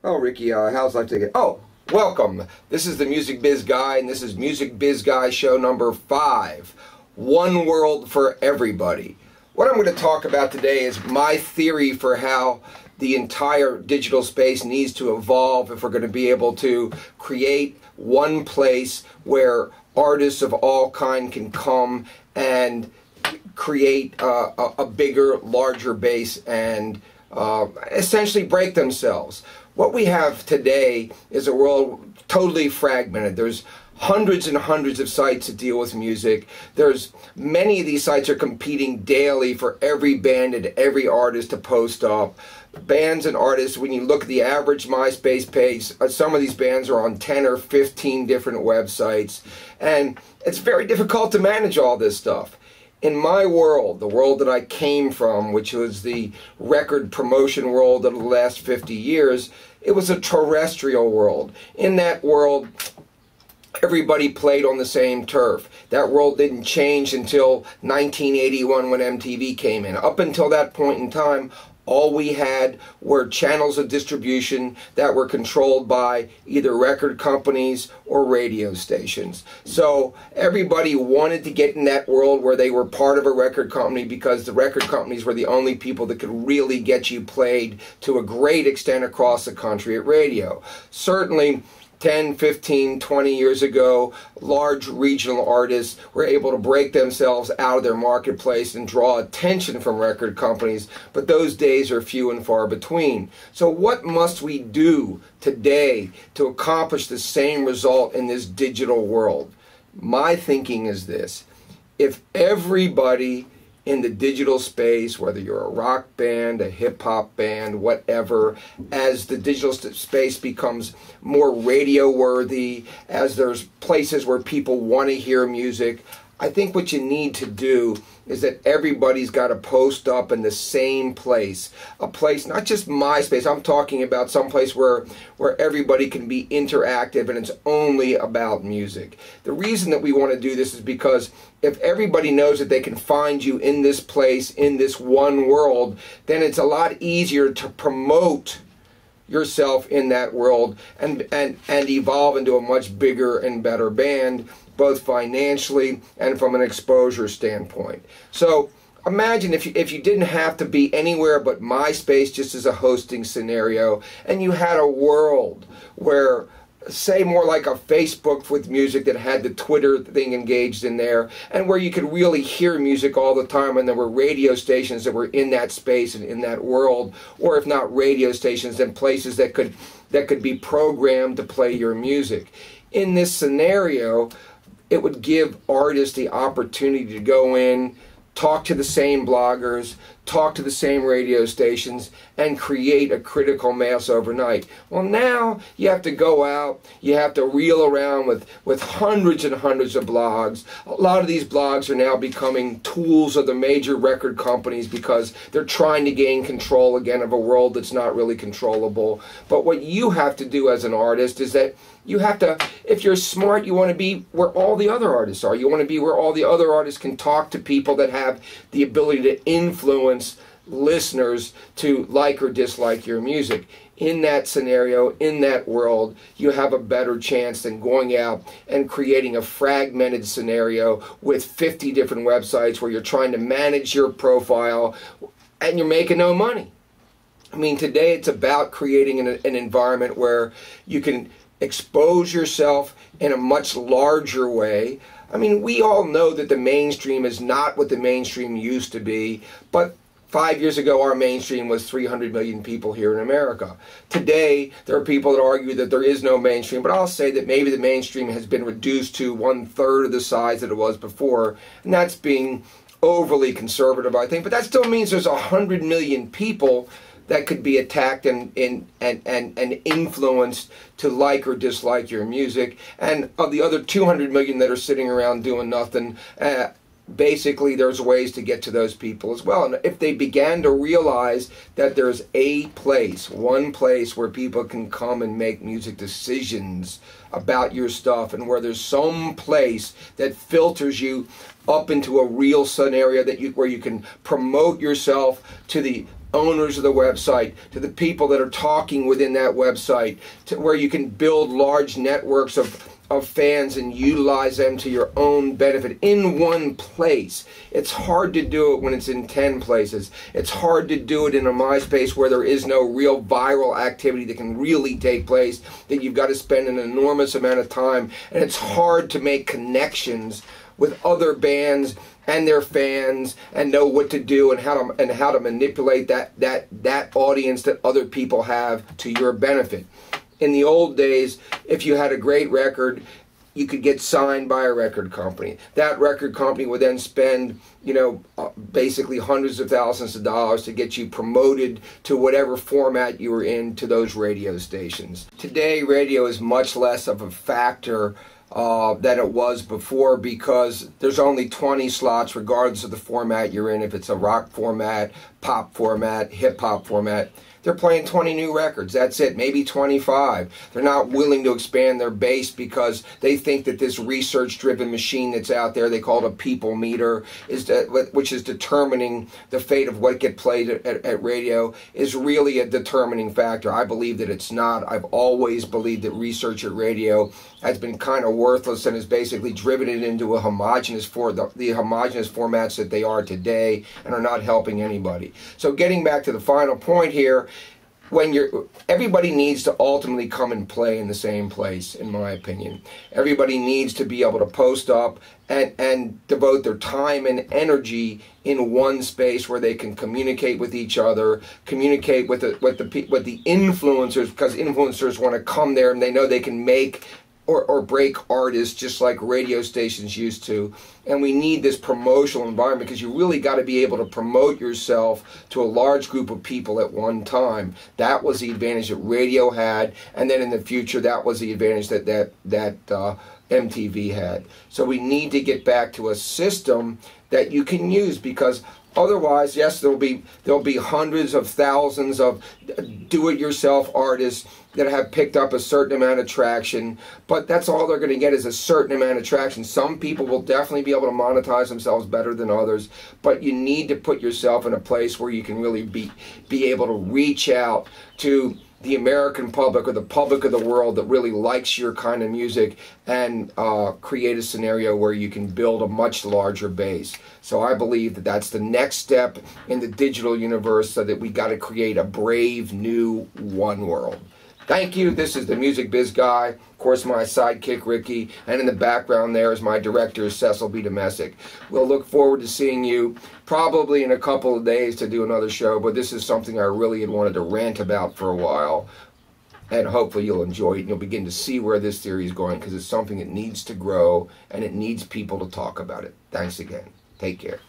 Oh, Ricky, how's life today? Oh, welcome. This is the Music Biz Guy, and this is Music Biz Guy Show number 5. One world for everybody. What I'm going to talk about today is my theory for how the entire digital space needs to evolve if we're going to be able to create one place where artists of all kind can come and create a bigger, larger base and essentially break themselves. What we have today is a world totally fragmented. There's hundreds and hundreds of sites that deal with music. There's many of these sites are competing daily for every band and every artist to post up. Bands and artists, when you look at the average MySpace page, some of these bands are on 10 or 15 different websites, and it's very difficult to manage all this stuff. In my world, the world that I came from, which was the record promotion world of the last 50 years, it was a terrestrial world. In that world, everybody played on the same turf. That world didn't change until 1981 when MTV came in. Up until that point in time, all we had were channels of distribution that were controlled by either record companies or radio stations. So everybody wanted to get in that world where they were part of a record company because the record companies were the only people that could really get you played to a great extent across the country at radio. Certainly 10, 15, 20 years ago, large regional artists were able to break themselves out of their marketplace and draw attention from record companies, but those days are few and far between. So what must we do today to accomplish the same result in this digital world? My thinking is this: if everybody in the digital space, whether you're a rock band, a hip-hop band, whatever, as the digital space becomes more radio-worthy, as there's places where people want to hear music, I think what you need to do is that everybody's got to post up in the same place. A place, not just MySpace, I'm talking about some place where everybody can be interactive and it's only about music. The reason that we want to do this is because if everybody knows that they can find you in this place, in this one world, then it's a lot easier to promote yourself in that world and evolve into a much bigger and better band, both financially and from an exposure standpoint. So imagine if you didn't have to be anywhere but MySpace just as a hosting scenario, and you had a world where, say, more like a Facebook with music that had the Twitter thing engaged in there, and where you could really hear music all the time, and there were radio stations that were in that space and in that world, or if not radio stations, then places that could be programmed to play your music. In this scenario, it would give artists the opportunity to go in, talk to the same bloggers, talk to the same radio stations, and create a critical mass overnight. Well, now you have to go out, you have to reel around with hundreds and hundreds of blogs. A lot of these blogs are now becoming tools of the major record companies because they're trying to gain control again of a world that's not really controllable. But what you have to do as an artist is that you have to, if you're smart, you want to be where all the other artists are. You want to be where all the other artists can talk to people that have the ability to influence listeners to like or dislike your music. In that scenario, in that world, you have a better chance than going out and creating a fragmented scenario with 50 different websites where you're trying to manage your profile and you're making no money. I mean, today it's about creating an environment where you can expose yourself in a much larger way. I mean, we all know that the mainstream is not what the mainstream used to be, but 5 years ago our mainstream was 300 million people here in America. Today there are people that argue that there is no mainstream, but I'll say that maybe the mainstream has been reduced to 1/3 of the size that it was before, and that's being overly conservative, I think. But that still means there's 100 million people that could be attacked and influenced to like or dislike your music. And of the other 200 million that are sitting around doing nothing, basically there's ways to get to those people as well. And if they began to realize that there's a place, one place where people can come and make music decisions about your stuff, and where there's some place that filters you up into a real scenario that where you can promote yourself to the owners of the website, to the people that are talking within that website, to where you can build large networks of fans and utilize them to your own benefit in one place. It's hard to do it when it's in 10 places. It's hard to do it in a MySpace where there is no real viral activity that can really take place, that you've got to spend an enormous amount of time, and it's hard to make connections with other bands and their fans and know what to do and how to manipulate that audience that other people have to your benefit. In the old days, if you had a great record, you could get signed by a record company. That record company would then spend, basically hundreds of thousands of dollars to get you promoted to whatever format you were in to those radio stations. Today, radio is much less of a factor than it was before, because there's only 20 slots regardless of the format you're in. If it's a rock format, pop format, hip-hop format, they're playing 20 new records. That's it, maybe 25. They're not willing to expand their base because they think that this research-driven machine that's out there, they call it a people meter, which is determining the fate of what gets played at radio, is really a determining factor. I believe that it's not. I've always believed that research at radio has been kind of worthless and has basically driven it into a homogenous the homogenous formats that they are today, and are not helping anybody. So getting back to the final point here, everybody needs to ultimately come and play in the same place, in my opinion. Everybody needs to be able to post up and devote their time and energy in one space where they can communicate with each other, communicate with the influencers, because influencers want to come there and they know they can make or break artists just like radio stations used to. And we need this promotional environment, because you really got to be able to promote yourself to a large group of people at one time. That was the advantage that radio had, and then in the future that was the advantage that MTV had. So we need to get back to a system that you can use, because otherwise, yes, there'll be hundreds of thousands of do-it-yourself artists that have picked up a certain amount of traction, but that's all they're going to get, is a certain amount of traction. Some people will definitely be able to monetize themselves better than others, but you need to put yourself in a place where you can really be able to reach out to the American public, or the public of the world that really likes your kind of music, and create a scenario where you can build a much larger base. So I believe that that's the next step in the digital universe, so that we got to create a brave new one world. Thank you. This is the Music Biz Guy. Of course, my sidekick, Ricky. And in the background there is my director, Cecil B. Domestic. We'll look forward to seeing you probably in a couple of days to do another show. But this is something I really had wanted to rant about for a while. And hopefully you'll enjoy it, and you'll begin to see where this theory is going, because it's something that needs to grow, and it needs people to talk about it. Thanks again. Take care.